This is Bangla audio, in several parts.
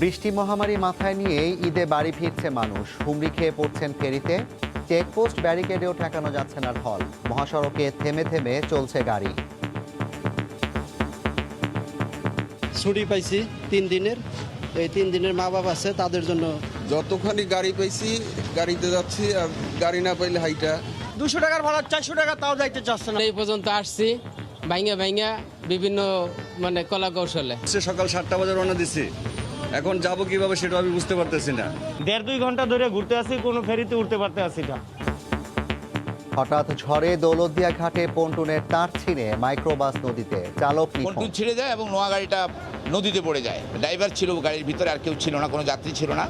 বৃষ্টি মহামারী মাথায় নিয়েই ঈদে বাড়ি ফিরছে মানুষ। হুমড়ি খেয়ে পড়ছেন ফেরিতে। চেকপোস্ট ব্যারিকেডেও ঠেকানো যাচ্ছে না ঢল। মহাসড়কে থেমে থেমে চলছে গাড়ি। ছুটি পাইছি 3 দিনের। এই 3 দিনের মা বাবা আছে, তাদের জন্য যতখানি গাড়ি পাইছি গাড়িতে যাচ্ছি, আর গাড়ি না পাইলে হাইটা। 200 টাকার ভাড়া 400 টাকা তাও যাইতে চাচ্ছে না। এই পর্যন্ত আসছি ভাইঙ্গা ভাইঙ্গা বিভিন্ন কলা কৌশলে। সকাল 7টা বাজে রওনা দিছি, এখন যাব কিভাবে সেটা আমি বুঝতে পারতেছি না। 1.5-2 ঘন্টা ধরে ঘুরতে আসি, কোনো ফেরিতে উঠতে পারতে আসি না। হঠাৎ ঝড়ে দৌলতদিয়া ঘাটে পন্টুনের তার ছিঁড়ে মাইক্রোবাস নদীতে, চালক নিখোঁজ। পন্টুন ছিঁড়ে যায় এবং নোয়া গাড়িটা নদীতে পড়ে যায়। ড্রাইভার ছিল গাড়ির ভিতরে, আর কেউ ছিল না, কোনো যাত্রী ছিল না।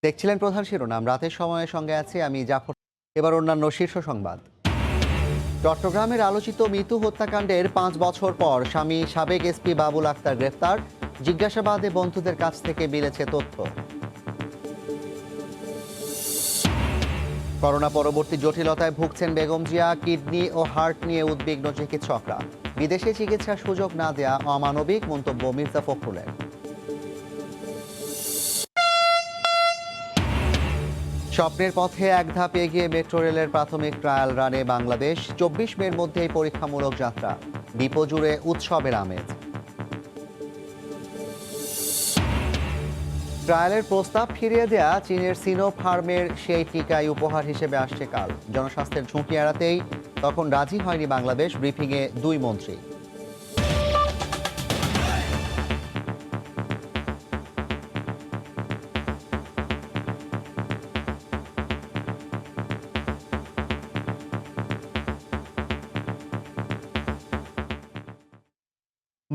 দেখছিলেন প্রধান শিরোনাম। রাতের সময়ের সঙ্গে আছি আমি জাফর। এবার অন্যান্য শীর্ষ সংবাদ। চট্টগ্রামের আলোচিত মিতু হত্যাকাণ্ডের 5 বছর পর স্বামী সাবেক এসপি বাবুল আক্তার গ্রেফতার। জিজ্ঞাসাবাদে বন্ধুদের কাছ থেকে মিলেছে তথ্য। করোনা পরবর্তী জটিলতায় ভুগছেন বেগম জিয়া। কিডনি ও হার্ট নিয়ে উদ্বিগ্ন চিকিৎসকরা। বিদেশে চিকিৎসার সুযোগ না দেয়া অমানবিক মন্তব্য মির্জা ফখরুলের। স্বপ্নের পথে এক ধাপ এগিয়ে মেট্রো রেলের প্রাথমিক ট্রায়াল রানে বাংলাদেশ। 24 মের মধ্যেই পরীক্ষামূলক যাত্রা। দ্বীপ জুড়ে উৎসবের আমেজ। ট্রায়ালের প্রস্তাব ফিরিয়ে দেয়া চীনের সিনোফার্মের সেই টিকাই উপহার হিসেবে আসছে কাল। জনস্বাস্থ্যের ঝুঁকি এড়াতেই তখন রাজি হয়নি বাংলাদেশ। ব্রিফিংয়ে 2 মন্ত্রী।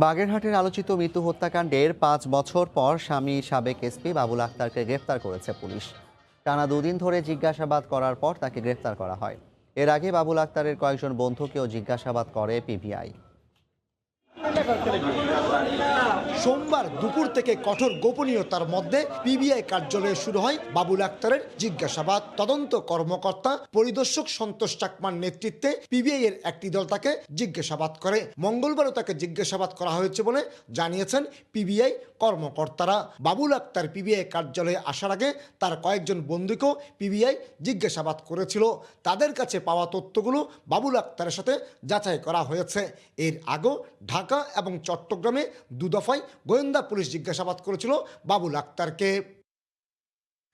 বাগেরহাটের আলোচিত মৃত্যু হত্যাকাণ্ডের 5 বছর পর স্বামী সাবেক এসপি বাবুল আক্তারকে গ্রেফতার করেছে পুলিশ। টানা 2 দিন ধরে জিজ্ঞাসাবাদ করার পর তাকে গ্রেফতার করা হয়। এর আগে বাবুল আক্তারের কয়েকজন বন্ধুকেও জিজ্ঞাসাবাদ করে পিবিআই। সোমবার দুপুর থেকে কঠোর গোপনীয়তার মধ্যে পিবিআই কার্যালয়ে শুরু হয় বাবুল আক্তারের জিজ্ঞাসাবাদ। তদন্ত কর্মকর্তা পরিদর্শক সন্তোষ চাকমার নেতৃত্বে পিবিআই এর একটি দল তাকে জিজ্ঞাসাবাদ করে। মঙ্গলবারও তাকে জিজ্ঞাসাবাদ করা হয়েছে বলে জানিয়েছেন পিবিআই কর্মকর্তারা। বাবুল আক্তার পিবিআই কার্যালয়ে আসার আগে তার কয়েকজন বন্ধুকেও পিবিআই জিজ্ঞাসাবাদ করেছিল। তাদের কাছে পাওয়া তথ্যগুলো বাবুল আক্তারের সাথে যাচাই করা হয়েছে। এর আগেও ঢাকা এবং চট্টগ্রামে 2 দফায় গোয়েন্দা পুলিশ জিজ্ঞাসাবাদ করেছিল বাবুল আক্তারকে।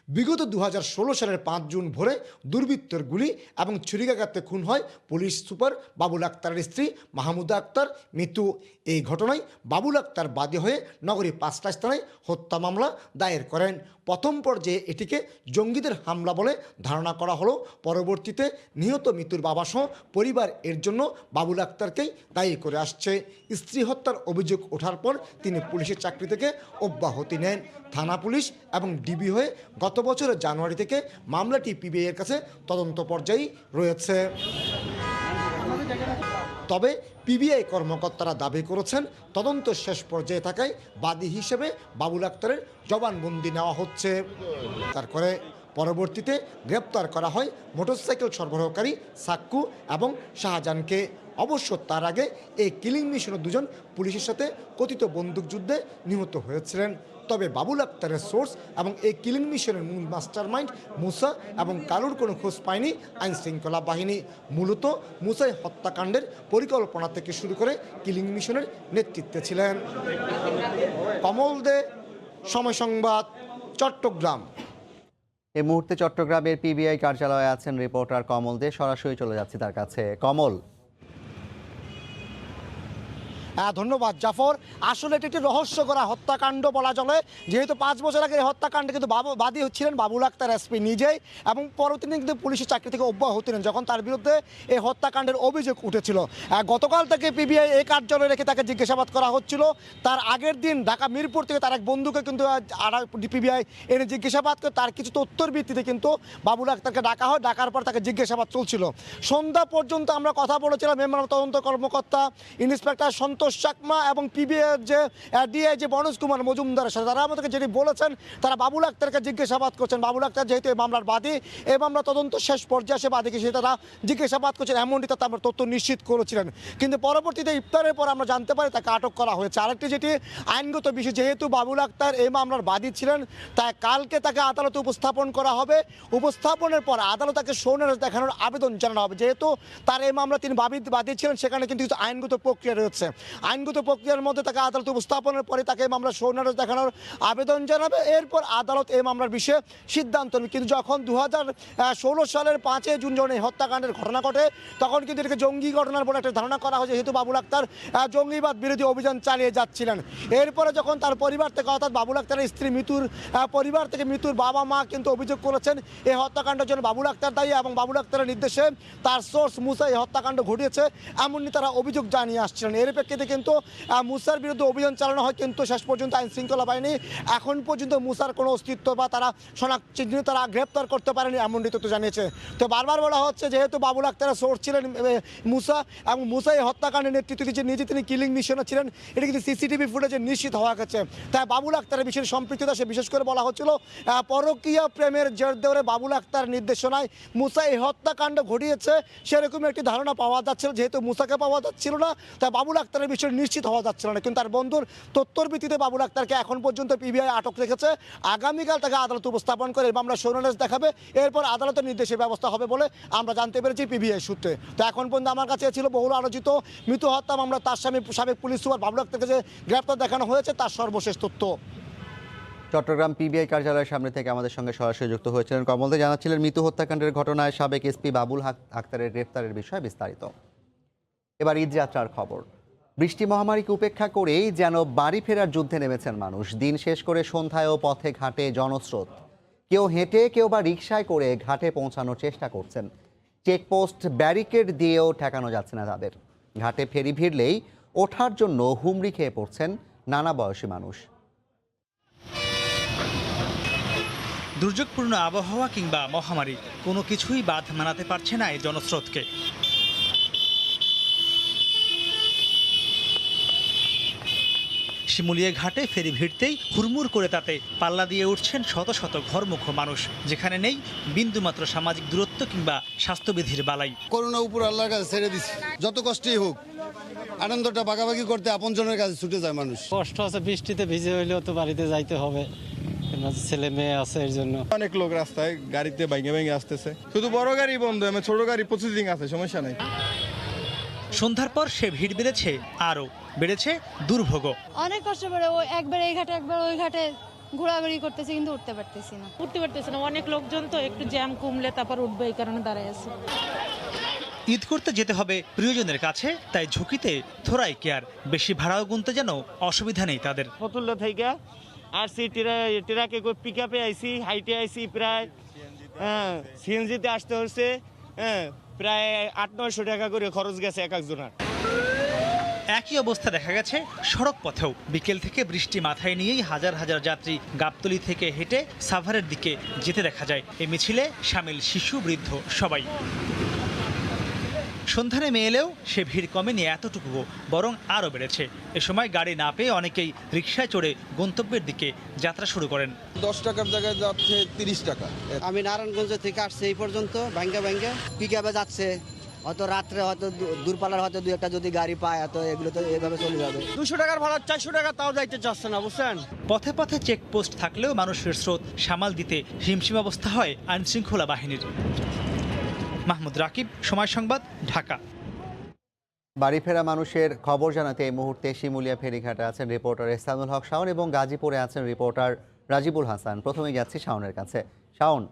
বিগত 2016 সালের 5 জুন ভোরে দুর্বৃত্তের গুলি এবং ছুরিকাঘাতে খুন হয় পুলিশ সুপার বাবুল আক্তারের স্ত্রী মাহমুদা আক্তার মিতু। এই ঘটনায় বাবুল আক্তার বাদী হয়ে নগরী 5টা স্থানায় হত্যা মামলা দায়ের করেন। প্রথম পর্যায়ে এটিকে জঙ্গিদের হামলা বলে ধারণা করা হলো। পরবর্তীতে নিহত মিতুর বাবাসহ পরিবার এর জন্য বাবুল আক্তারকেই দায়ী করে আসছে। স্ত্রী হত্যার অভিযোগ ওঠার পর তিনি পুলিশের চাকরি থেকে অব্যাহতি নেন। থানা পুলিশ এবং ডিবি হয়ে গত বছরের জানুয়ারি থেকে মামলাটি পিবিআই এর কাছে তদন্ত পর্যায়ে রয়েছে। তবে পিবিআই কর্মকর্তারা দাবি করেছেন তদন্ত শেষ পর্যায়ে থাকায় বাদী হিসেবে বাবুল আক্তারের জবানবন্দি নেওয়া হচ্ছে। তারপরে পরবর্তীতে গ্রেপ্তার করা হয় মোটরসাইকেল সরবরাহকারী সাক্কু এবং শাহজাহানকে। অবশ্য তার আগে এই কিলিং মিশনের 2 জন পুলিশের সাথে কথিত বন্দুকযুদ্ধে নিহত হয়েছিলেন। তবে বাবুল আক্তারের সোর্স এবং এই কিলিং মিশনের মূল মাস্টারমাইন্ড মুসা এবং কালুর কোনো খোঁজ পায়নি আইনশৃঙ্খলা বাহিনী। মূলত মুসাই হত্যাকাণ্ডের পরিকল্পনা থেকে শুরু করে কিলিং মিশনের নেতৃত্বে ছিলেন। কমল দে, সময় সংবাদ, চট্টগ্রাম। এই মুহূর্তে চট্টগ্রামের পিবিআই কার্যালয়ে আছেন রিপোর্টার কমল দে। সরাসরি চলে যাচ্ছি তার কাছে। কমল। ধন্যবাদ জাফর। আসলে এটি একটি রহস্য করা হত্যাকাণ্ড বলা চলে, যেহেতু 5 বছর আগে এই হত্যাকাণ্ডে কিন্তু বাদী ছিলেন বাবুল আক্তার এসপি নিজেই, এবং পরবর্তীতে কিন্তু পুলিশের চাকরি থেকে অব্যাহতি নেন যখন তার বিরুদ্ধে এই হত্যাকাণ্ডের অভিযোগ উঠেছিল। গতকাল থেকে পিবিআই এই কার্যালয়ে রেখে তাকে জিজ্ঞাসাবাদ করা হচ্ছিল। তার আগের দিন ঢাকা মিরপুর থেকে তার এক বন্ধুকে কিন্তু পিবিআই এনে জিজ্ঞাসাবাদ করে তার কিছু তথ্যের ভিত্তিতে কিন্তু বাবুল আক্তারকে ডাকা হয়। ডাকার পর তাকে জিজ্ঞাসাবাদ চলছিল। সন্ধ্যা পর্যন্ত আমরা কথা বলেছিলাম মেম্বার তদন্ত কর্মকর্তা ইন্সপেক্টর সন্তোষ সন্তোষ চাকমা এবং পিবিএ যে ডিআই যে মনোজ কুমার মজুমদারের সাথে তারা আমাদেরকে যেটি বলেছেন, তারা বাবুল আক্তারকে জিজ্ঞাসাবাদ করছেন। বাবুল আক্তার যেহেতু এই মামলার বাদী, এই মামলা তদন্ত শেষ পর্যায়ে এসে বাদীকে সে তারা জিজ্ঞাসাবাদ করছেন, এমনটি তারা তথ্য নিশ্চিত করেছিলেন। কিন্তু পরবর্তীতে ইফতারের পর আমরা জানতে পারি তাকে আটক করা হয়েছে। আরেকটি যেটি আইনগত বিষয়, যেহেতু বাবুল আক্তার এই মামলার বাদী ছিলেন, তাই কালকে তাকে আদালতে উপস্থাপন করা হবে। উপস্থাপনের পর আদালত তাকে সৌনারেজ দেখানোর আবেদন জানানো হবে। যেহেতু তার এই মামলা তিনি বাদী ছিলেন, সেখানে কিন্তু কিছু আইনগত প্রক্রিয়া রয়েছে। আইনগত প্রক্রিয়ার মধ্যে তাকে আদালতে উপস্থাপনের পরে তাকে এই মামলা সৌনারেজ দেখানোর আবেদন জানাবে। এরপর আদালত এই মামলার বিষয়ে সিদ্ধান্ত নেবে। কিন্তু যখন 2016 সালের 5 জুন যখন এই হত্যাকাণ্ডের ঘটনা ঘটে, তখন কিন্তু এটাকে জঙ্গি ঘটনার বলে একটা ধারণা করা হয়, যেহেতু বাবুল আক্তার জঙ্গিবাদ বিরোধী অভিযান চালিয়ে যাচ্ছিলেন। এরপরে যখন তার পরিবার থেকে, অর্থাৎ বাবুল আক্তারের স্ত্রী মিতুর পরিবার থেকে মিতুর বাবা মা কিন্তু অভিযোগ করেছেন এই হত্যাকাণ্ডের জন্য বাবুল আক্তার দায়ী এবং বাবুল আক্তারের নির্দেশে তার সোর্স মুসা এই হত্যাকাণ্ড ঘটিয়েছে, এমনই তারা অভিযোগ জানিয়ে আসছিলেন। এর প্রেক্ষিতে কিন্তু মুসার বিরুদ্ধে অভিযান চালানো হয়, কিন্তু শেষ পর্যন্ত আইন শৃঙ্খলা বাহিনী এখন পর্যন্ত মুসার কোনো অস্তিত্ব বা তারা চিহ্নিত তারা গ্রেপ্তার করতে পারেনি, এমনটি তথ্য জানিয়েছে। তো বারবার বলা হচ্ছে যেহেতু বাবুল আক্তারের সোর্স ছিলেন মুসা এবং মুসা এই হত্যাকাণ্ডের নেতৃত্ব দিচ্ছে, নিজে তিনি কিলিং মিশনে ছিলেন, এটা কিন্তু সিসিটিভি ফুটেজে নিশ্চিত হওয়া গেছে। তাই বাবুল আক্তারের বিষয়ে সম্পৃক্ততা সে বিশেষ করে বলা হচ্ছিল পরকীয়া প্রেমের জের ধরে বাবুল আক্তার নির্দেশনায় মুসা এই হত্যাকাণ্ড ঘটিয়েছে, সেরকম একটি ধারণা পাওয়া যাচ্ছিল। যেহেতু মুসাকে পাওয়া যাচ্ছিল না, তাই বাবুল আক্তারের বিষয়ে নিশ্চিত হওয়া যাচ্ছিল না। কিন্তু তার বন্ধুর তথ্যর ভিত্তিতে বাবুল আক্তারকে এখন পর্যন্ত পিবিআই আটক রেখেছে। আগামীকাল তাকে আদালতে উপস্থাপন করে এই মামলা সৌনারেজ দেখাবে, এরপর আদালতের নির্দেশের ব্যবস্থা হবে বলে আমরা জানতে পেরেছি পিবিআই সূত্রে। তো এখন পর্যন্ত আমার কাছে ছিল বহুল আলোচিত মৃত্যু হত্যা মামলা, তার স্বামী সাবেক পুলিশ সুপার বাবুল আক্তারকে যে গ্রেপ্তার দেখানো হয়েছে তার সর্বশেষ তথ্য। চট্টগ্রাম পিবিআই কার্যালয়ের সামনে থেকে আমাদের সঙ্গে সরাসরি যুক্ত হয়েছিলেন কমলদে, জানাচ্ছিলেন মৃত্যু হত্যাকাণ্ডের ঘটনায় সাবেক এসপি বাবুল আক্তারের গ্রেপ্তারের বিষয়ে বিস্তারিত। এবার ঈদযাত্রার খবর। বৃষ্টি মহামারীকে উপেক্ষা করেই যেন বাড়ি ফেরার যুদ্ধে নেমেছেন মানুষ। দিন শেষ করে সন্ধ্যায়ও পথে ঘাটে জনস্রোত, কেউ হেঁটে কেউ বা রিকশায় করে ঘাটে পৌঁছানোর চেষ্টা করছেন। চেকপোস্ট ব্যারিকেড দিয়েও ঠেকানো যাচ্ছে না তাদের। ঘাটে ফেরি ভিড়লেই ওঠার জন্য হুমড়ি খেয়ে পড়ছেন নানা বয়সী মানুষ। দুর্যোগপূর্ণ আবহাওয়া কিংবা মহামারী কোনো কিছুই বাধ মানাতে পারছে না এই জনস্রোতকে। শিমুলিয়া ঘাটে ফেরি ভিড়তেই হুড়মুড় করে তাতে পাল্লা দিয়ে উঠছেন শত শত ঘরমুখ মানুষ, যেখানে নেই বিন্দুমাত্র সামাজিক দূরত্ব কিংবা স্বাস্থ্যবিধির বালাই। করোনা উপর আল্লাহর কাছে ছেড়ে দিচ্ছি, যত কষ্টই হোক আনন্দটা ভাগাভাগি করতে আপনজনের কাছে ছুটে যায় মানুষ। কষ্ট আছে, বৃষ্টিতে ভিজে হইলেও তো বাড়িতে যাইতে হবে, ছেলে মেয়ে আছে এর জন্য। অনেক লোক রাস্তায় গাড়িতে ভেঙে ভেঙে আসতেছে, শুধু বড় গাড়ি বন্ধ, ছোট গাড়ি প্রসেসিং আছে, সমস্যা নাই। সন্ধ্যার পর সে ভিড় বেড়েছে, আরও বেড়েছে দুর্ভোগ। অনেক কষ্ট করে একবার এই ঘাটে একবার ওই ঘাটে ঘোরাঘুরি করতেছি, কিন্তু উঠতে পারতেছি না। অনেক লোকজন তো একটু জ্যাম কমলে তারপর উঠবে, এই কারণে দাঁড়ায় আছে। ঈদ করতে যেতে হবে প্রিয়জনের কাছে, তাই ঝুঁকিতে থোড়াই কেয়ার। বেশি ভাড়াও গুনতে যেন অসুবিধা নেই তাদের। ফতুল্লা থেকে আসছি, ট্রাকে পিক আপে আইসি, হাইটে আইসি, প্রায় সিএনজিতে আসতে হচ্ছে, প্রায় 800-900 টাকা করে খরচ গেছে এক একজনের। একই অবস্থা দেখা গেছে সড়ক পথেও। বিকেল থেকে বৃষ্টি মাথায় নিয়েই হাজার হাজার যাত্রী গাবতলী থেকে হেঁটে সাভারের দিকে যেতে দেখা যায়। এই মিছিলে সামিল শিশু, বৃদ্ধ সবাই। সন্ধ্যা নেমে এলেও সে ভিড় কমেনি এতটুকুও, বরং আরও বেড়েছে। এ সময় গাড়ি না পেয়ে অনেকেই রিকশায় চড়ে গন্তব্যের দিকে যাত্রা শুরু করেন। 10 টাকার জায়গায় যাচ্ছে 30 টাকা। আমি নারায়ণগঞ্জ থেকে আসছি এই পর্যন্ত, ভাঙ্গা পিক আপে যাচ্ছে, হয়তো রাত্রে হয়তো দূরপাল্লার হয়তো 2-1টা যদি গাড়ি পায়, তো এগুলো তো এইভাবে চলে যাবে। 200 টাকার ভাড়া 400 টাকা তাও যাইতে চাচ্ছে না, বুঝছেন। পথে পথে চেকপোস্ট থাকলেও মানুষের স্রোত সামাল দিতে হিমশিম অবস্থা হয় আইনশৃঙ্খলা বাহিনীর। মাহমুদ রাকিব, সময় সংবাদ, ঢাকা। বাড়ি ফেরা মানুষের খবর জানাতে এই মুহূর্তে শিমুলিয়া ফেরিঘাটে আছেন রিপোর্টার এহসানুল হক শাওন এবং গাজীপুরে আছেন রিপোর্টার রাজিবুল হাসান। প্রথমে যাচ্ছি শাওনের কাছে। শাওন,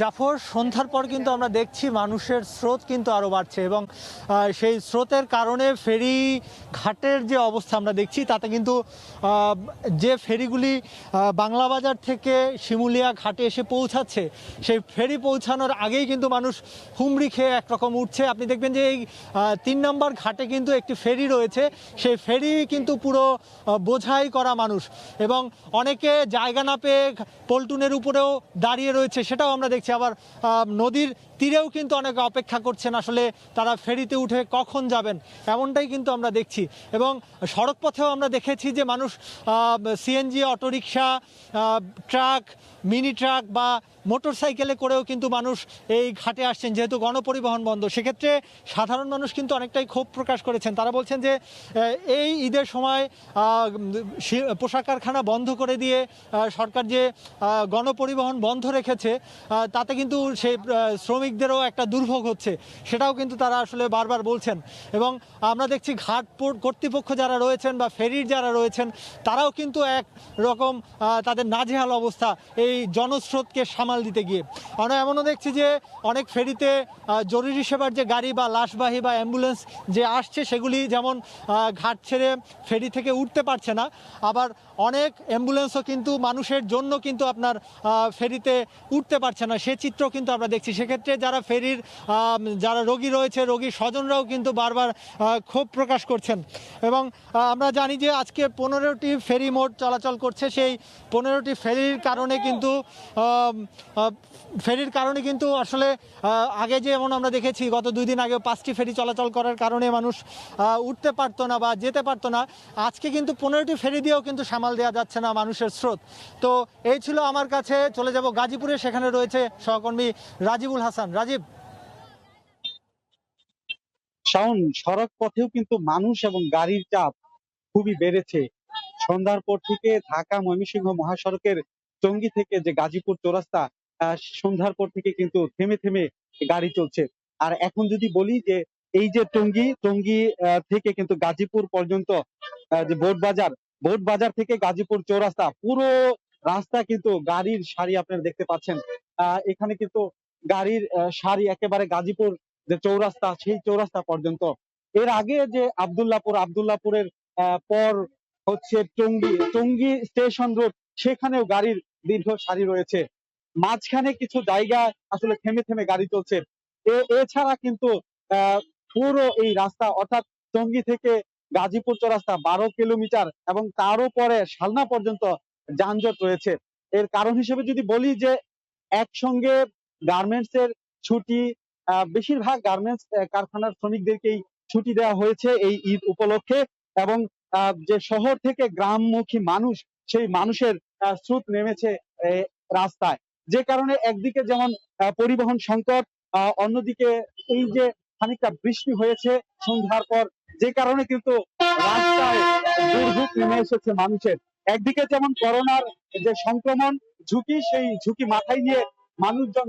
জাফর, সন্ধ্যার পর কিন্তু আমরা দেখছি মানুষের স্রোত কিন্তু আরও বাড়ছে এবং সেই স্রোতের কারণে ফেরি ঘাটের যে অবস্থা আমরা দেখছি তাতে কিন্তু যে ফেরিগুলি বাংলা বাজার থেকে শিমুলিয়া ঘাটে এসে পৌঁছাচ্ছে, সেই ফেরি পৌঁছানোর আগেই কিন্তু মানুষ হুমড়ি খেয়ে একরকম উঠছে। আপনি দেখবেন যে এই 3 নম্বর ঘাটে কিন্তু একটি ফেরি রয়েছে, সেই ফেরি কিন্তু পুরো বোঝাই করা মানুষ এবং অনেকে জায়গা না পেয়ে পল্টুনের উপরেও দাঁড়িয়ে রয়েছে, সেটাও আমরা দেখছি, আবার নদীর তীরেও কিন্তু অনেকে অপেক্ষা করছেন আসলে তারা ফেরিতে উঠে কখন যাবেন, এমনটাই কিন্তু আমরা দেখছি। এবং সড়ক পথেও আমরা দেখেছি যে মানুষ CNG, autorickshaw, truck, mini truck বা মোটর সাইকেলে করেও কিন্তু মানুষ এই ঘাটে আসছেন, যেহেতু গণপরিবহন বন্ধ। সেক্ষেত্রে সাধারণ মানুষ কিন্তু অনেকটাই ক্ষোভ প্রকাশ করেছেন। তারা বলছেন যে এই ঈদের সময় পোশাক কারখানা বন্ধ করে দিয়ে সরকার যে গণপরিবহন বন্ধ রেখেছে তাতে কিন্তু সেই শ্রমিকদেরও একটা দুর্ভোগ হচ্ছে, সেটাও কিন্তু তারা আসলে বারবার বলছেন। এবং আমরা দেখছি ঘাট কর্তৃপক্ষ যারা রয়েছেন বা ফেরির যারা রয়েছেন তারাও কিন্তু এক রকম তাদের নাজেহাল অবস্থা এই জনস্রোতকে সামাল দিতে গিয়ে। আমরা এমনও দেখছি যে অনেক ফেরিতে জরুরি সেবার যে গাড়ি বা লাশবাহী বা অ্যাম্বুলেন্স যে আসছে সেগুলি যেমন ঘাট ছেড়ে ফেরি থেকে উঠতে পারছে না, আবার অনেক অ্যাম্বুলেন্সও কিন্তু মানুষের জন্য কিন্তু আপনার ফেরিতে উঠতে পারছে না, সে চিত্র কিন্তু আমরা দেখছি। সেক্ষেত্রে যারা ফেরির যারা রোগী রয়েছে, রোগীর স্বজনরাও কিন্তু বারবার ক্ষোভ প্রকাশ করছেন। এবং আমরা জানি যে আজকে 15টি ফেরি মোট চলাচল করছে, সেই 15টি ফেরির কারণে কিন্তু আসলে আগে যেমন আমরা দেখেছি গত 2 দিন আগে 5টি ফেরি চলাচল করার কারণে মানুষ উঠতে পারতো না বা যেতে পারতো না, আজকে কিন্তু 15টি ফেরি দিয়েও কিন্তু সামাল দেওয়া যাচ্ছে না মানুষের স্রোত। তো এই ছিল আমার কাছে। চলে যাব গাজীপুরে, সেখানে রয়েছে সহকর্মী রাজিবুল হাসান। রাজীব। শাওন, সড়ক পথেও কিন্তু মানুষ এবং গাড়ির চাপ খুবই বেড়েছে। সন্ধ্যার পর থেকে ঢাকা ময়মনসিংহ মহাসড়কের টঙ্গী থেকে যে গাজীপুর চৌরাস্তা, সন্ধ্যার পর থেকে কিন্তু থেমে থেমে গাড়ি চলছে। আর এখন যদি বলি যে এই যে টঙ্গী থেকে কিন্তু গাজীপুর পর্যন্ত যে বোট বাজার থেকে গাজীপুর চৌরাস্তা, পুরো রাস্তা কিন্তু গাড়ির সারি আপনারা দেখতে পাচ্ছেন। এখানে কিন্তু গাড়ির সারি একেবারে গাজীপুর যে চৌরাস্তা, সেই চৌরাস্তা পর্যন্ত। এর আগে যে আব্দুল্লাপুরের পর হচ্ছে টঙ্গী স্টেশন রোড, সেখানেও গাড়ির দীর্ঘ সারি রয়েছে। মাঝখানে কিছু জায়গা আসলে থেমে থেমে গাড়ি চলছে। এছাড়া কিন্তু পুরো এই রাস্তা অর্থাৎ টঙ্গী থেকে গাজীপুর চৌরাস্তা 12 কিলোমিটার এবং তারও পরে শালনা পর্যন্ত যানজট রয়েছে। এর কারণ হিসেবে যদি বলি যে একসঙ্গে গার্মেন্টস এর ছুটি, বেশিরভাগ গার্মেন্টস কারখানার শ্রমিকদেরকেই ছুটি দেওয়া হয়েছে এই ঈদ উপলক্ষে, এবং যে শহর থেকে গ্রামমুখী মানুষ, সেই মানুষের স্রোত নেমেছে রাস্তায়, যে কারণে একদিকে যেমন পরিবহন সংকট, অন্যদিকে এই যে খানিকটা বৃষ্টি হয়েছে সন্ধ্যার পর, যে কারণে কিন্তু রাস্তায় দুর্ভোগ নেমে এসেছে মানুষের। একদিকে যেমন করোনার যে সংক্রমণ ঝুঁকি, সেই ঝুঁকি মাথায় নিয়ে মানুষজন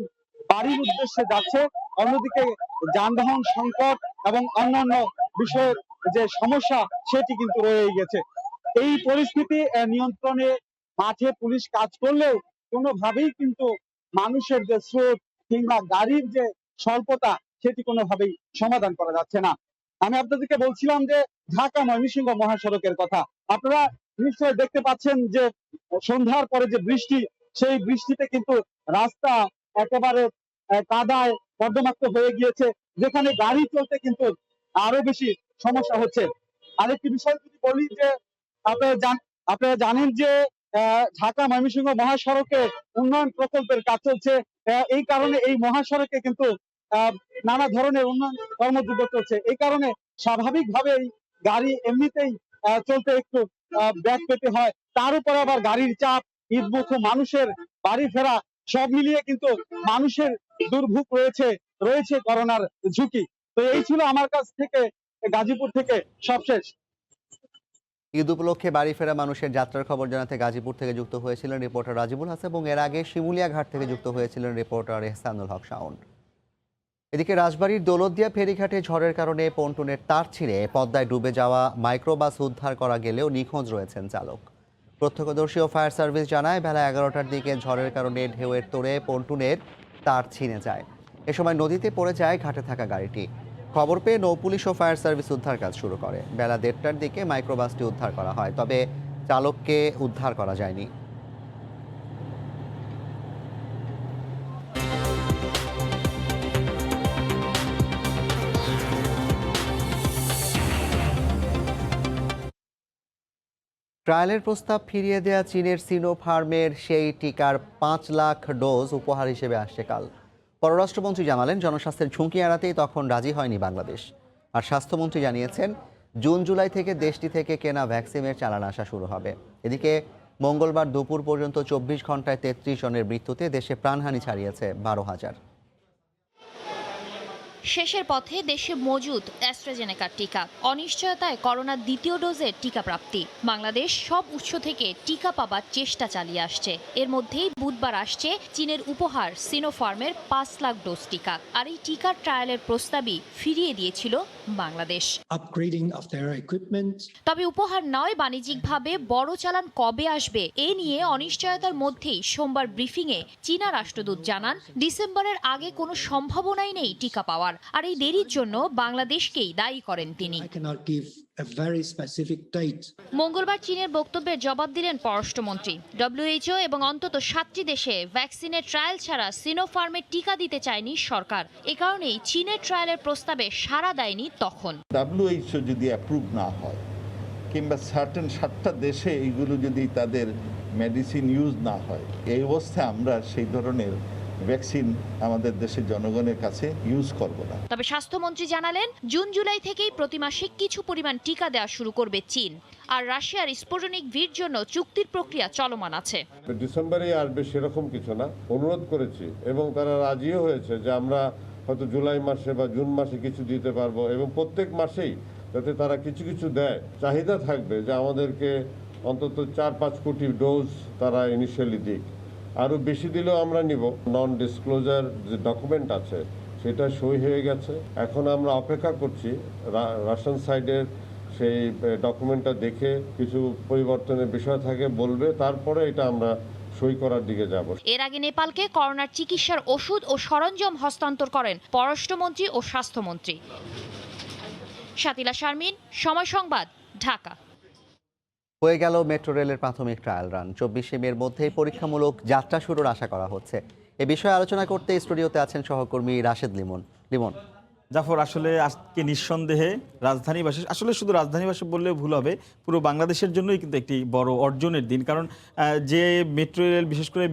বাড়ির উদ্দেশ্যে যাচ্ছে, অন্যদিকে যানবাহন সংকট এবং অন্যান্য বিষয়ের যে সমস্যা সেটি কিন্তু রয়ে গেছে। এই পরিস্থিতি নিয়ন্ত্রণে মাঠে পুলিশ কাজ করলেও কোনোভাবেই কিন্তু মানুষের যে স্রোত কিংবা গাড়ির যে স্বল্পতা, সেটি কোনোভাবেই সমাধান করা যাচ্ছে না। আমি আপনাদেরকে বলছিলাম যে ঢাকা ময়মনসিংহ মহাসড়কের কথা। আপনারা নিশ্চয় দেখতে পাচ্ছেন যে সন্ধ্যার পরে যে বৃষ্টি, সেই বৃষ্টিতে কিন্তু রাস্তা একেবারে কাদায় কর্দমাক্ত হয়ে গিয়েছে, যেখানে গাড়ি চলতে কিন্তু আরো বেশি সমস্যা হচ্ছে। আরেকটি বিষয় যদি বলি যে আপনারা জানেন যে ঢাকা ময়মনসিংহ মহাসড়কে উন্নয়ন প্রকল্পের কাজ চলছে। এই কারণে এই মহাসড়কে কিন্তু নানা ধরনের উন্নয়ন কর্মযুদ্ধ চলছে। এই কারণে স্বাভাবিকভাবেই গাড়ি এমনিতেই চলতে একটু ব্যাক পেতে হয়, তার উপর আবার গাড়ির চাপ, ঈদমুখ মানুষের বাড়ি ফেরা, সব মিলিয়ে কিন্তু মানুষের দুর্ভোগ রয়েছে করোনার ঝুঁকি। তো এই ছিল আমার কাছ থেকে গাজীপুর থেকে সবশেষ। ঈদ উপলক্ষে বাড়ি ফেরা মানুষের যাত্রার খবর জানাতে গাজীপুর থেকে যুক্ত হয়েছিলেন রিপোর্টার রাজিবুল হাসান, এবং এর আগে শিমুলিয়া ঘাট থেকে যুক্ত হয়েছিলেন রিপোর্টার এহসানুল হক শাওন। এদিকে রাজবাড়ীর দৌলতদিয়া ফেরিঘাটে ঝড়ের কারণে পন্টুনের তার ছিঁড়ে পদ্মায় ডুবে যাওয়া মাইক্রোবাস উদ্ধার করা গেলেও নিখোঁজ রয়েছেন চালক। প্রত্যক্ষদর্শী ও ফায়ার সার্ভিস জানায় বেলা 11টার দিকে ঝড়ের কারণে ঢেউয়ের তোড়ে পন্টুনের তার ছিঁড়ে যায়। এ সময় নদীতে পড়ে যায় ঘাটে থাকা গাড়িটি। খবর পেয়ে নৌপুলিশ ও ফায়ার সার্ভিস উদ্ধার কাজ শুরু করে। বেলা 1:30টার দিকে মাইক্রোবাসটি উদ্ধার করা হয়, তবে চালককে উদ্ধার করা যায়নি। ট্রায়ালের প্রস্তাব ফিরিয়ে দেয়া চীনের সিনোফার্মের সেই টিকার 5 লাখ ডোজ উপহার হিসেবে আসছে কাল। পররাষ্ট্রমন্ত্রী জানালেন, জনস্বাস্থ্যের ঝুঁকি এড়াতেই তখন রাজি হয়নি বাংলাদেশ। আর স্বাস্থ্যমন্ত্রী জানিয়েছেন, জুন জুলাই থেকে দেশটি থেকে কেনা ভ্যাকসিনের চালান আসা শুরু হবে। এদিকে মঙ্গলবার দুপুর পর্যন্ত 24 ঘন্টায় 33 জনের মৃত্যুতে দেশে প্রাণহানি ছাড়িয়েছে 12,000। শেষের পথে দেশে মজুদ অ্যাস্ট্রাজেনেকার টিকা। অনিশ্চয়তায় করোনার দ্বিতীয় ডোজের টিকা প্রাপ্তি। বাংলাদেশ সব উৎস থেকে টিকা পাবার চেষ্টা চালিয়ে আসছে। এর মধ্যেই বুধবার আসছে চীনের উপহার সিনোফার্মের 5 লাখ ডোজ টিকা। আর এই টিকার ট্রায়ালের প্রস্তাবই ফিরিয়ে দিয়েছিল বাংলাদেশ। তবে উপহার নয়, বাণিজ্যিকভাবে বড় চালান কবে আসবে এ নিয়ে অনিশ্চয়তার মধ্যেই সোমবার ব্রিফিংয়ে চীনা রাষ্ট্রদূত জানান, ডিসেম্বরের আগে কোনো সম্ভাবনাই নেই টিকা পাওয়ার। আর এই দেরির জন্য বাংলাদেশকেই দায়ী করেন তিনি। মঙ্গলবার চীনের বক্তব্যের জবাব দিলেন পররাষ্ট্রমন্ত্রী। WHO এবং অন্তত 7টি দেশে ভ্যাকসিনের ট্রায়াল ছাড়া সিনোফার্মের টিকা দিতে চায়নি সরকার। এ কারণেই চীনের ট্রায়ালের প্রস্তাবে সাড়া দেয়নি তখন। WHO যদি অ্যাপ্রুভ না হয় কিংবা সার্টেন 7টা দেশে এইগুলো যদি তাদের মেডিসিন ইউজ না হয়, এই অবস্থায় আমরা সেই ধরনের ভ্যাকসিন আমাদের দেশের জনগণের কাছে ইউজ করব না। তবে স্বাস্থ্যমন্ত্রী জানালেন, জুন জুলাই থেকেই প্রতি মাসে কিছু পরিমাণ টিকা দেওয়া শুরু করবে চীন। আর রাশিয়ার স্পুটনিক ভির জন্য চুক্তির প্রক্রিয়া চলমান আছে। ডিসেম্বরে আসবে সেরকম কিছু না, অনুরোধ করেছি এবং তারা রাজিও হয়েছে যে আমরা হয়তো জুলাই মাসে বা জুন মাসে কিছু দিতে পারবো এবং প্রত্যেক মাসেই যাতে তারা কিছু কিছু দেয়। চাহিদা থাকবে যে আমাদেরকে অন্তত 4-5 কোটি ডোজ তারা ইনিশিয়ালি দিক। আরও বেশি দিলেও আমরা নিব। নন ডিসক্লোজার যে ডকুমেন্ট আছে সেটা সই হয়ে গেছে। এখন আমরা অপেক্ষা করছি রাশিয়ান সাইডের সেই ডকুমেন্টটা দেখে কিছু পরিবর্তনের বিষয় থাকে বলবে, তারপরে এটা আমরা সই করার দিকে যাব। এর আগে নেপালকে করোনার চিকিৎসার ওষুধ ও সরঞ্জাম হস্তান্তর করেন পররাষ্ট্রমন্ত্রী ও স্বাস্থ্যমন্ত্রী। শাতিলা শারমিন, সময় সংবাদ, ঢাকা। হয়ে গেল মেট্রো রেলের প্রাথমিক ট্রায়াল রান। 24শে মের মধ্যেই পরীক্ষামূলক যাত্রা শুরুর আশা করা হচ্ছে। এ বিষয়ে আলোচনা করতে স্টুডিওতে আছেন সহকর্মী রাশেদ লিমন। লিমন, জাফর, আসলে আজকে নিঃসন্দেহে রাজধানীবাসী, আসলে শুধু রাজধানীবাসী বললেও ভুল হবে, পুরো বাংলাদেশের জন্যই কিন্তু একটি বড় অর্জনের দিন। কারণ যে মেট্রো রেল, বিশেষ করে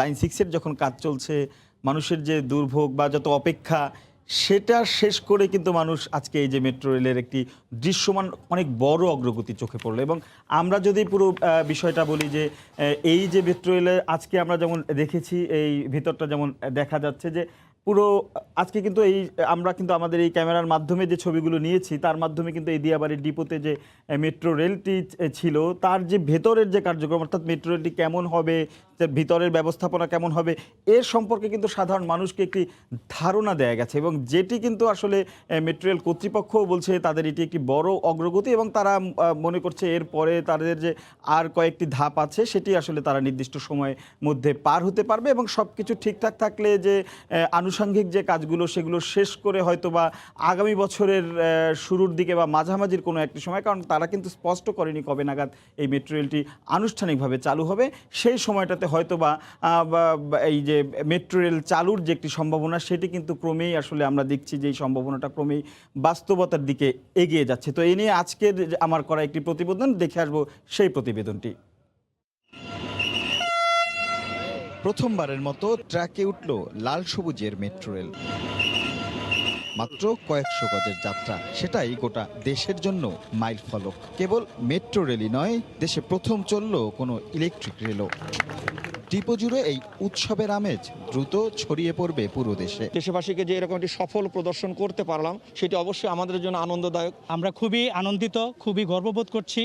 লাইন 6-এর যখন কাজ চলছে, মানুষের যে দুর্ভোগ বা যত অপেক্ষা, সেটা শেষ করে কিন্তু মানুষ আজকে এই যে মেট্রো রেলের একটি দৃশ্যমান অনেক বড় অগ্রগতি চোখে পড়লো। এবং আমরা যদি পুরো বিষয়টা বলি যে এই যে মেট্রো রেলে আজকে আমরা যেমন দেখেছি, এই ভিতরটা যেমন দেখা যাচ্ছে যে পুরো আজকে কিন্তু আমরা কিন্তু আমাদের এই ক্যামেরার মাধ্যমে যে ছবিগুলো নিয়েছি, তার মাধ্যমে কিন্তু এই দিয়াবাড়ির ডিপোতে যে মেট্রো রেলটি ছিল, তার যে ভেতরের যে কার্যক্রম, অর্থাৎ মেট্রো রেলটি কেমন হবে, ভিতরের ব্যবস্থাপনা কেমন হবে, এর সম্পর্কে কিন্তু সাধারণ মানুষকে একটি ধারণা দেয়া গেছে। এবং যেটি কিন্তু আসলে মেট্রো রেল কর্তৃপক্ষও বলছে তাদের এটি একটি বড় অগ্রগতি, এবং তারা মনে করছে এরপরে তাদের যে আর কয়েকটি ধাপ আছে সেটি আসলে তারা নির্দিষ্ট সময়ের মধ্যে পার হতে পারবে। এবং সব কিছু ঠিকঠাক থাকলে যে আনুষঙ্গিক যে কাজগুলো সেগুলো শেষ করে হয়তো বা আগামী বছরের শুরুর দিকে বা মাঝামাঝির কোনো একটি সময়, কারণ তারা কিন্তু স্পষ্ট করেনি কবে নাগাদ এই মেট্রো রেলটি আনুষ্ঠানিকভাবে চালু হবে, সেই সময়টাতে হয়তো বা এই যে মেট্রো রেল চালুর যে একটি সম্ভাবনা, সেটি কিন্তু ক্রমেই আসলে আমরা দেখছি যে এই সম্ভাবনাটা ক্রমেই বাস্তবতার দিকে এগিয়ে যাচ্ছে। তো এই নিয়ে আজকের আমার করা একটি প্রতিবেদন, দেখে আসবো সেই প্রতিবেদনটি। প্রথমবারের মতো ট্র্যাকে উঠল লাল সবুজের মেট্রো রেল। মাত্র কয়েকশো গজের যাত্রা, সেটাই গোটা দেশের জন্য মাইল ফলক। কেবল মেট্রো রেলই নয়, দেশে প্রথম চলল কোনো ইলেকট্রিক রেলও। ডিপো জুড়ে এই উৎসবের আমেজ দ্রুত ছড়িয়ে পড়বে পুরো দেশে। দেশবাসীকে যে এরকম একটি সফল প্রদর্শন করতে পারলাম, সেটি অবশ্যই আমাদের জন্য আনন্দদায়ক। আমরা খুবই আনন্দিত, খুবই গর্ববোধ করছি।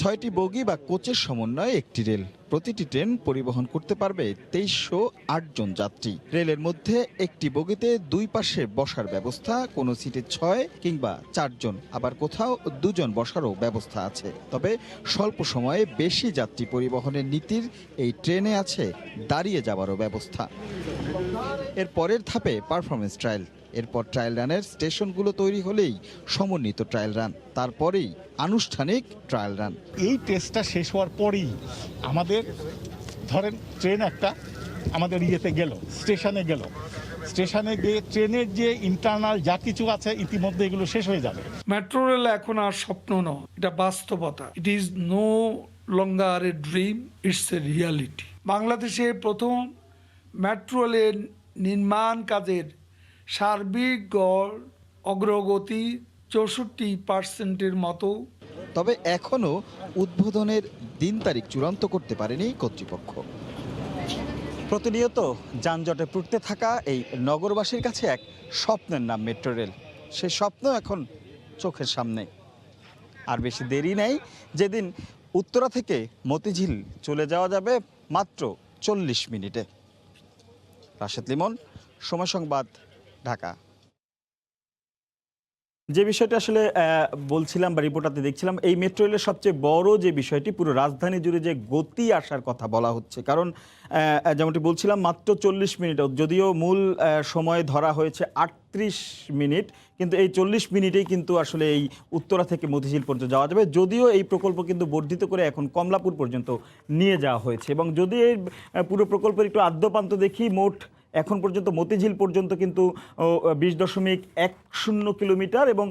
6টি বগি বা কোচের সমন্বয়ে একটি রেল। প্রতিটি ট্রেন পরিবহন করতে পারবে 2308 জন যাত্রী। রেলের মধ্যে একটি বগিতে 2 পাশে বসার ব্যবস্থা, কোনো সিটে 6 কিংবা 4 জন, আবার কোথাও 2 জন বসারও ব্যবস্থা আছে। তবে স্বল্প সময়ে বেশি যাত্রী পরিবহনের নীতির এই ট্রেনে আছে দাঁড়িয়ে যাওয়ারও ব্যবস্থা। এর পরের ধাপে পারফরমেন্স ট্রায়াল, এরপর ট্রায়াল রানের স্টেশনগুলো তৈরি হলেই সমন্বিত ট্রায়াল রান, তারপরেই আনুষ্ঠানিক ট্রায়াল রান। এই টেস্টটা শেষ হওয়ার পরেই আমাদের ধরেন ট্রেন একটা আমাদের ইয়েতে গেল, স্টেশনে গেল, স্টেশনে গিয়ে ট্রেনের যে ইন্টারনাল যা কিছু আছে ইতিমধ্যে এগুলো শেষ হয়ে যাবে। মেট্রো রেল এখন আর স্বপ্ন নয়, এটা বাস্তবতা। It is no longer a dream, it's a reality. বাংলাদেশে প্রথম মেট্রো রেল নির্মাণ কাজের সার্বিক গড় অগ্রগতি 64% মতো। তবে এখনও উদ্বোধনের দিন তারিখ চূড়ান্ত করতে পারেনি কর্তৃপক্ষ। প্রতিনিয়ত যানজটে পড়তে থাকা এই নগরবাসীর কাছে এক স্বপ্নের নাম মেট্রো রেল। সেই স্বপ্ন এখন চোখের সামনে। আর বেশি দেরি নেই, যেদিন উত্তরা থেকে মতিঝিল চলে যাওয়া যাবে মাত্র 40 মিনিটে। রাশেদ লিমন, সময় সংবাদ, ঢাকা। যে বিষয়টা আসলে বলছিলাম বা রিপোর্টাতে দেখছিলাম, এই মেট্রো রেলের সবচেয়ে বড় যে বিষয়টি, পুরো রাজধানী জুড়ে যে গতি আসার কথা বলা হচ্ছে। কারণ যেমনটি বলছিলাম, মাত্র 40 মিনিট, যদিও মূল সময় ধরা হয়েছে 38 মিনিট, কিন্তু এই 40 মিনিটেই কিন্তু আসলে এই উত্তরা থেকে মতিঝিল পর্যন্ত যাওয়া যাবে। যদিও এই প্রকল্প কিন্তু বর্ধিত করে এখন কমলাপুর পর্যন্ত নিয়ে যাওয়া হয়েছে। এবং যদি এই পুরো প্রকল্পের একটু আদ্যপান্ত দেখি, মোট এখন পর্যন্ত মতিঝিল পর্যন্ত কিন্তু 20.10 কিলোমিটার, এবং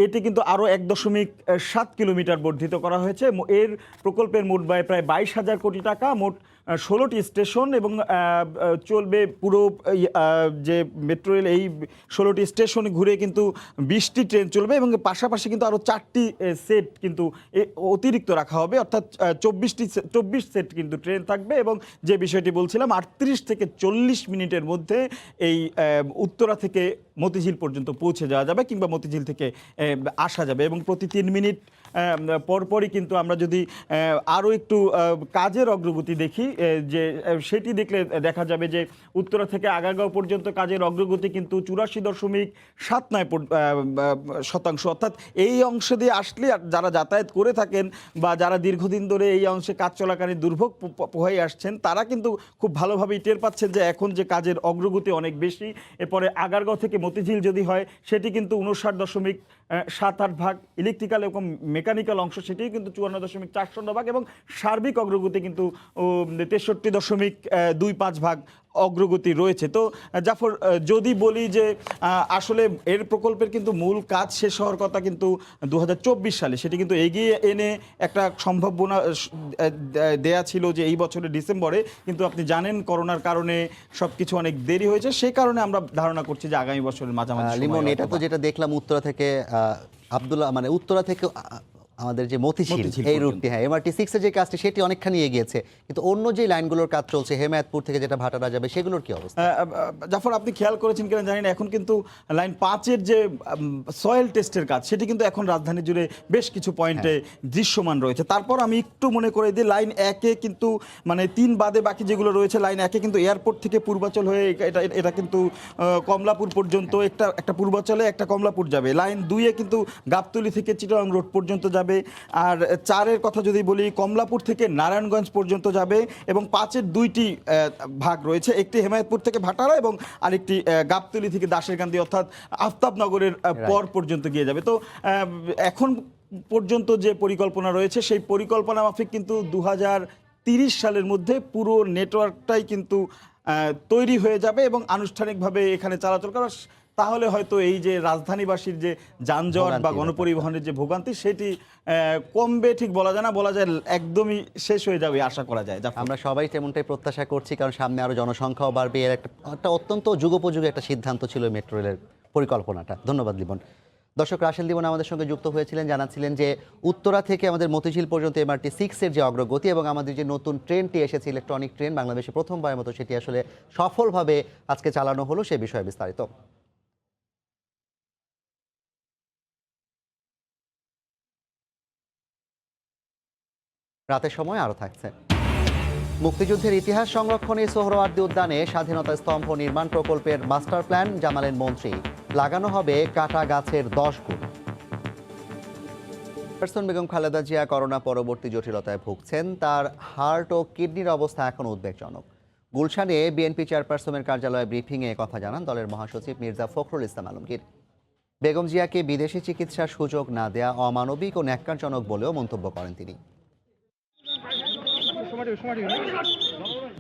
এটি কিন্তু আরও 1.7 কিলোমিটার বর্ধিত করা হয়েছে। এর প্রকল্পের মোট ব্যয় প্রায় 22,000 কোটি টাকা, মোট 16টি স্টেশন, এবং চলবে পুরো যে মেট্রো রেল এই 16টি স্টেশন ঘুরে কিন্তু 20টি ট্রেন চলবে, এবং পাশাপাশি কিন্তু আরও 4টি সেট কিন্তু অতিরিক্ত রাখা হবে, অর্থাৎ 24 সেট কিন্তু ট্রেন থাকবে। এবং যে বিষয়টি বলছিলাম, 38 থেকে 40 মিনিটের মধ্যে এই উত্তরা থেকে মতিঝিল পর্যন্ত পৌঁছে যাওয়া যাবে, কিংবা মতিঝিল থেকে আসা যাবে। এবং প্রতি 3 মিনিট পরপরই কিন্তু আমরা যদি আরও একটু কাজের অগ্রগতি দেখি, যে সেটি দেখলে দেখা যাবে যে উত্তরা থেকে আগারগাঁও পর্যন্ত কাজের অগ্রগতি কিন্তু 84.79%। অর্থাৎ এই অংশ দিয়ে আসলে যারা যাতায়াত করে থাকেন বা যারা দীর্ঘদিন ধরে এই অংশে কাজ চলাকালীন দুর্ভোগ পোহাই আসছেন, তারা কিন্তু খুব ভালোভাবেই টের পাচ্ছেন যে এখন যে কাজের অগ্রগতি অনেক বেশি। এরপরে আগারগাঁও থেকে মতিঝিল যদি হয়, সেটি কিন্তু 59.78%। ইলেকট্রিক্যাল এবং মেকানিক্যাল অংশ সেটিও কিন্তু 54.4%, এবং সার্বিক অগ্রগতি কিন্তু 63.25% অগ্রগতি রয়েছে। তো জাফর, যদি বলি যে আসলে এর প্রকল্পের কিন্তু মূল কাজ শেষ হওয়ার কথা কিন্তু 2024 সালে, সেটি কিন্তু এগিয়ে এনে একটা সম্ভাবনা দেয়া ছিল যে এই বছরের ডিসেম্বরে, কিন্তু আপনি জানেন করোনার কারণে সবকিছু অনেক দেরি হয়েছে। সেই কারণে আমরা ধারণা করছি যে আগামী বছরের মাঝামাঝি। লিমন, এটা তো যেটা দেখলাম উত্তরা থেকে আব্দুল্লাহ, মানে উত্তরা থেকে আমাদের যে মতিঝিল এই রুটটি, হ্যাঁ, MRT6 এর যে কাজটি সেটি অনেকখানি এগিয়েছে, কিন্তু অন্য যে লাইনগুলোর কাজ চলছে হেমায়তপুর থেকে যেটা ভাটারা যাবে, সেগুলোর কি অবস্থা? জাফর, আপনি খেয়াল করেছেন কিনা জানি না, এখন কিন্তু লাইন 5-এর যে সয়েল টেস্টের কাজ, সেটি কিন্তু এখন রাজধানী জুড়ে বেশ কিছু পয়েন্টে দৃশ্যমান রয়েছে। তারপর আমি একটু মনে করে দিই, লাইন 1-এ কিন্তু মানে 3 বাদে বাকি যেগুলো রয়েছে, লাইন 1-এ কিন্তু এয়ারপোর্ট থেকে পূর্বাচল হয়ে এটা কিন্তু কমলাপুর পর্যন্ত একটা পূর্বাচলে একটা কমলাপুর যাবে। লাইন 2-এ কিন্তু গাবতলী থেকে চিটাগাং রোড পর্যন্ত যাবে। আর 4-এর কথা যদি বলি, কমলাপুর থেকে নারায়ণগঞ্জ পর্যন্ত যাবে। এবং 5-এর 2টি ভাগ রয়েছে, একটি হেমায়তপুর থেকে ভাটারা এবং আরেকটি গাবতলী থেকে দাসেরকান্দি অর্থাৎ আফতাবনগরের পর পর্যন্ত গিয়ে যাবে। তো এখন পর্যন্ত যে পরিকল্পনা রয়েছে, সেই পরিকল্পনা মাফিক কিন্তু 2030 সালের মধ্যে পুরো নেটওয়ার্কটাই কিন্তু তৈরি হয়ে যাবে এবং আনুষ্ঠানিকভাবে এখানে চলাচল করা। তাহলে হয়তো এই যে রাজধানীবাসীর যে যানজট বা গণপরিবহনের যে ভোগান্তি, সেটি কমবে ঠিক বলা যায় না, বলা যায় একদমই শেষ হয়ে যাবে আশা করা যায়। আমরা সবাই তেমনটাই প্রত্যাশা করছি, কারণ সামনে আরও জনসংখ্যাও বাড়বে। এর একটা অত্যন্ত যুগোপযোগী একটা সিদ্ধান্ত ছিল মেট্রো রেলের পরিকল্পনাটা। ধন্যবাদ লিমন। দর্শক, রাশেদ লিমন আমাদের সঙ্গে যুক্ত হয়েছিলেন, জানাচ্ছিলেন যে উত্তরা থেকে আমাদের মতিঝিল পর্যন্ত MRT6 এর যে অগ্রগতি এবং আমাদের যে নতুন ট্রেনটি এসেছে, ইলেকট্রনিক ট্রেন, বাংলাদেশে প্রথমবারের মতো সেটি আসলে সফলভাবে আজকে চালানো হলো, সে বিষয়ে বিস্তারিত। রাতের সময় আরও থাকছে। মুক্তিযুদ্ধের ইতিহাস সংরক্ষণে সোহরাওয়ার্দী উদ্যানে স্বাধীনতা স্তম্ভ নির্মাণ প্রকল্পের মাস্টার প্ল্যান জামালেন মন্ত্রী। লাগানো হবে কাটা গাছের 10 গুণ। চেয়ারপারসন বেগম খালেদা জিয়া করোনা পরবর্তী জটিলতায় ভুগছেন। তার হার্ট ও কিডনির অবস্থা এখন উদ্বেগজনক। গুলশানে বিএনপি চেয়ারপারসনের কার্যালয়ে ব্রিফিংয়ে কথা জানান দলের মহাসচিব মির্জা ফখরুল ইসলাম আলমগীর। বেগম জিয়াকে বিদেশি চিকিৎসার সুযোগ না দেয়া অমানবিক ও ন্যাক্কারজনক বলেও মন্তব্য করেন তিনি।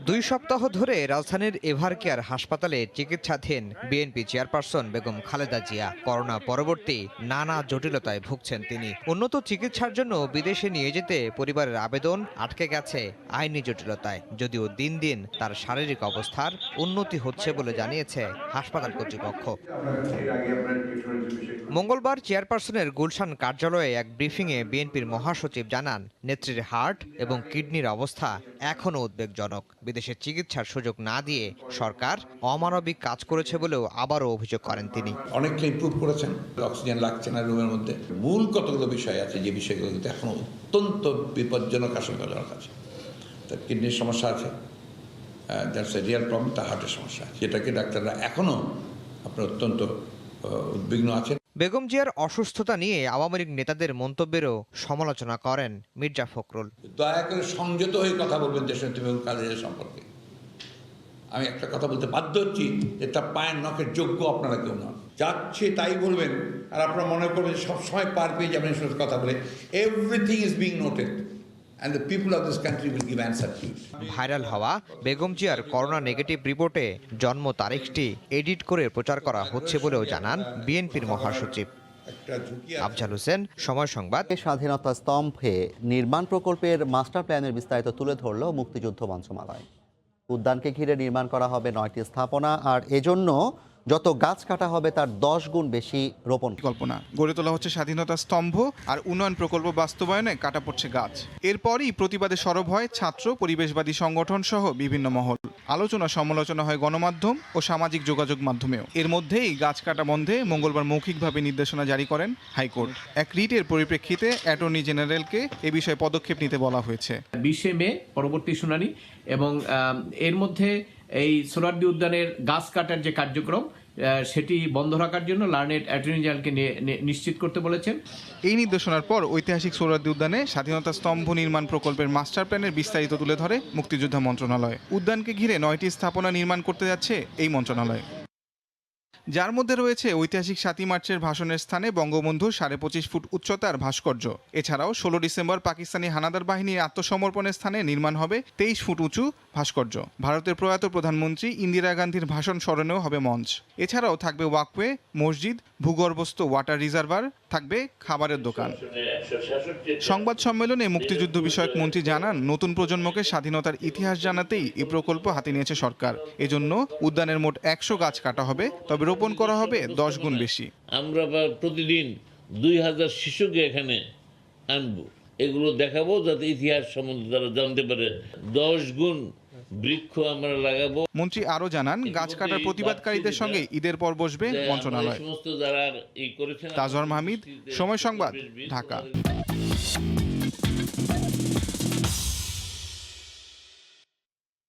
2 সপ্তাহ ধরে রাজধানীর এভার কেয়ার হাসপাতালে চিকিৎসাধীন BNP chairperson Begum Khaleda Zia. Corona পরবর্তী নানা জটিলতায় ভুগছেন তিনি। উন্নত চিকিৎসার জন্য বিদেশে নিয়ে যেতে পরিবারের আবেদন আটকে গেছে আইনি জটিলতায়, যদিও দিন দিন তার শারীরিক অবস্থার উন্নতি হচ্ছে বলে জানিয়েছে হাসপাতাল কর্তৃপক্ষ। মঙ্গলবার চেয়ারপারসনের গুলশান কার্যালয়ে এক ব্রিফিংয়ে বিএনপির মহাসচিব জানান, নেত্রীর হার্ট এবং কিডনির অবস্থা এখনও উদ্বেগজনক। বিদেশে চিকিৎসার সুযোগ না দিয়ে সরকার অমানবিক কাজ করেছে বলেও আবারও অভিযোগ করেন তিনি। অনেকটা ইমপ্রুভ করেছেন, অক্সিজেন লাগছে না রুমের মধ্যে। মূল কতগুলো বিষয় আছে যে বিষয়গুলো কিন্তু এখনো অত্যন্ত বিপজ্জনক আশঙ্কাজনক আছে। তার কিডনির সমস্যা আছে, দ্যাটস এ রিয়াল প্রবলেম। তার হার্টের সমস্যা আছে, যেটাকে ডাক্তাররা এখনও আপনার অত্যন্ত উদ্বিগ্ন আছেন। বেগম জিয়ার অসুস্থতা নিয়ে আওয়ামী লীগ নেতাদের মন্তব্যেরও সমালোচনা করেন মির্জা ফখরুল। দয়া করে সংযত হয়ে কথা বলবেন দেশনেত্রী বেগম খালেদা জিয়া সম্পর্কে। আমি একটা কথা বলতে বাধ্য হচ্ছি যে তার পায়ের নখের যোগ্য আপনারা কেউ নন। যাচ্ছে তাই বলবেন আর আপনারা মনে করবেন যে সবসময় পার পেয়ে যাবেন এসব কথা বলে। Everything is being noted and the people of this country will give answer to it. Viral হওয়া বেগম জিয়ার করোনা নেগেটিভ রিপোর্টে জন্ম তারিখটি এডিট করে প্রচার করা হচ্ছে বলেও জানান বিএনপির মহাসচিব। আফজাল হোসেন, সময় সংবাদ। স্বাধীনতা স্তম্ভে নির্মাণ প্রকল্পের মাস্টার প্ল্যানের বিস্তারিত তুলে ধরল মুক্তিযুদ্ধ মন্ত্রণালয়। উদ্যানকে ঘিরে নির্মাণ করা হবে 9টি স্থাপনা, আর এজন্য যত গাছ কাটা হবে তার 10 গুণ বেশি রোপণ কল্পনা গড়ে তোলা হচ্ছে স্বাধীনতা স্তম্ভ, আর উন্নয়ন প্রকল্প বাস্তবায়নে কাটা পড়ছে গাছ। এরপরই প্রতিবাদে সরব হয় ছাত্র, পরিবেশবাদী সংগঠন সহ বিভিন্ন মহল। আলোচনা সমালোচনা হয় গণমাধ্যম ও সামাজিক যোগাযোগ মাধ্যমেও। এর মধ্যেই গাছ কাটা বন্ধে মঙ্গলবার মৌখিকভাবে নির্দেশনা জারি করেন হাইকোর্ট। এক রিটের পরিপ্রেক্ষিতে অ্যাটর্নি জেনারেলকে এ বিষয়ে পদক্ষেপ নিতে বলা হয়েছে। 20 মে পরবর্তী শুনানি, এবং এর মধ্যে এই সোহরাওয়ার্দী উদ্যানের গাছ কাটার যে কার্যক্রম সেটি বন্ধ রাখার জন্য লার্নেড অ্যাটর্নি জেনারেলকে নিশ্চিত করতে বলেছেন। এই নির্দেশনার পর ঐতিহাসিক সোহরাওয়ার্দী উদ্যানে স্বাধীনতা স্তম্ভ নির্মাণ প্রকল্পের মাস্টার প্ল্যানের বিস্তারিত তুলে ধরে মুক্তিযোদ্ধা মন্ত্রণালয়। উদ্যানকে ঘিরে 9টি স্থাপনা নির্মাণ করতে যাচ্ছে এই মন্ত্রণালয়, যার মধ্যে রয়েছে ঐতিহাসিক 7ই মার্চের ভাষণের স্থানে বঙ্গবন্ধুর 25.5 ফুট উচ্চতার ভাস্কর্য। এছাড়াও 16 ডিসেম্বর পাকিস্তানি হানাদার বাহিনীর আত্মসমর্পণের স্থানে নির্মাণ হবে 23 ফুট উঁচু ভাস্কর্য। ভারতের প্রয়াত প্রধানমন্ত্রী ইন্দিরা গান্ধীর ভাষণ স্মরণেও হবে মঞ্চ। এছাড়াও থাকবে ওয়াকওয়ে, মসজিদ, ভূগর্ভস্থ ওয়াটার রিজার্ভার, থাকবে খাবারের দোকান। সংবাদ সম্মেলনে মুক্তিযুদ্ধ বিষয়ক মন্ত্রী জানান, নতুন প্রজন্মকে স্বাধীনতার ইতিহাস জানাতেই এই প্রকল্প হাতে নিয়েছে সরকার। এজন্য উদ্যানের মোট 100 গাছ কাটা হবে, তবে রোপণ করা হবে 10 গুণ বেশি। আমরা প্রতিদিন 2000 শিশুকে এখানে আনবো, এগুলো দেখাবো যাতে ইতিহাস সম্বন্ধে তারা জানতে পারে। 10 গুণ বৃক্ষ আমরা লাগাবো। মন্ত্রী আরো জানান, গাছ কাটার প্রতিবাদকারীদের সঙ্গে ঈদের পর বসবে মন্ত্রণালয়। তাজওয়ার মাহমিদ, সময় সংবাদ, ঢাকা।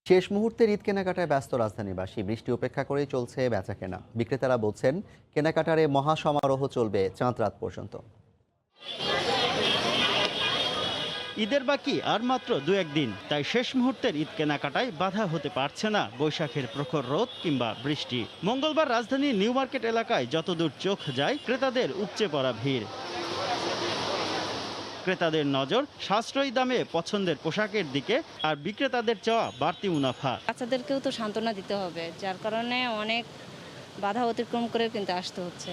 শেষ মুহূর্তের ঈদ কেনাকাটায় ব্যস্ত রাজধানীবাসী। বৃষ্টি উপেক্ষা করেই চলছে বেচাকেনা। বিক্রেতারা বলছেন, কেনাকাটার এই মহাসমারোহ চলবে চাঁদ রাত পর্যন্ত। ঈদের বাকি আর মাত্র 2-1 দিন, তাই শেষ মুহূর্তের ঈদ কেনাকাটায় বাধা হতে পারছে না বৈশাখের প্রখর রোদ কিংবা বৃষ্টি। মঙ্গলবার রাজধানীর নিউ মার্কেট এলাকায় যতদূর চোখ যায় ক্রেতাদের উপচে পড়া ভিড়। ক্রেতাদের নজর সাশ্রয়ী দামে পছন্দের পোশাকের দিকে, আর বিক্রেতাদের চাওয়া বাড়তি মুনাফা। বাচ্চাদেরকেও তো সান্ত্বনা দিতে হবে, যার কারণে অনেক বাধা অতিক্রম করে কিন্তু আসতে হচ্ছে।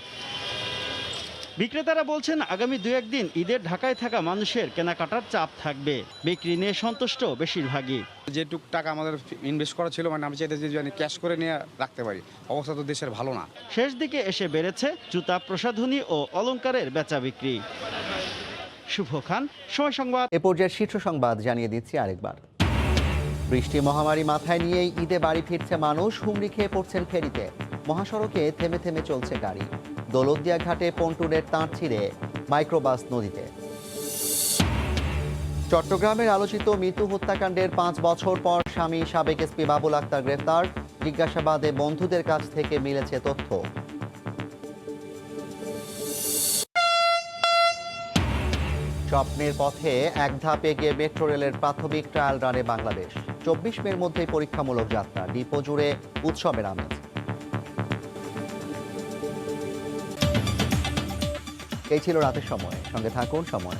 বিক্রেতারা বলছেন, আগামী 2-1 দিন ঈদের ঢাকায় থাকা মানুষের কেনাকাটার চাপ থাকবে। বিক্রি নিয়ে সন্তুষ্ট বেশিরভাগই। যেটুক টাকা আমাদের ইনভেস্ট করা ছিল, আমি চাইতেছি যে ক্যাশ করে নিয়ে রাখতে পারি। অবস্থা তো দেশের ভালো না। শেষ দিকে এসে বেড়েছে জুতা, প্রসাধনী ও অলংকারের বেচা বিক্রি। শুভ খান, সময় সংবাদ। এ পর্যায়ে শীর্ষ সংবাদ জানিয়ে দিচ্ছি আরেকবার। বৃষ্টি মহামারী মাথায় নিয়েই ঈদে বাড়ি ফিরছে মানুষ। হুমড়ি খেয়ে পড়ছেন ফেরিতে। মহাসড়কে থেমে থেমে চলছে গাড়ি। দৌলতদিয়া ঘাটে পন্টুনের তাঁর ছিঁড়ে মাইক্রোবাস নদীতে। চট্টগ্রামের আলোচিত মিতু হত্যাকাণ্ডের 5 বছর পর স্বামী সাবেক এসপি বাবুল আক্তার গ্রেফতার। জিজ্ঞাসাবাদে বন্ধুদের কাছ থেকে মিলেছে তথ্য। স্বপ্নের পথে এক ধাপ এগিয়ে মেট্রো রেলের প্রাথমিক ট্রায়াল রানে বাংলাদেশ। 24 মের মধ্যেই পরীক্ষামূলক যাত্রা। ডিপো জুড়ে উৎসবের আমেজ। এই ছিল রাতের সময়। সঙ্গে থাকুন সময়।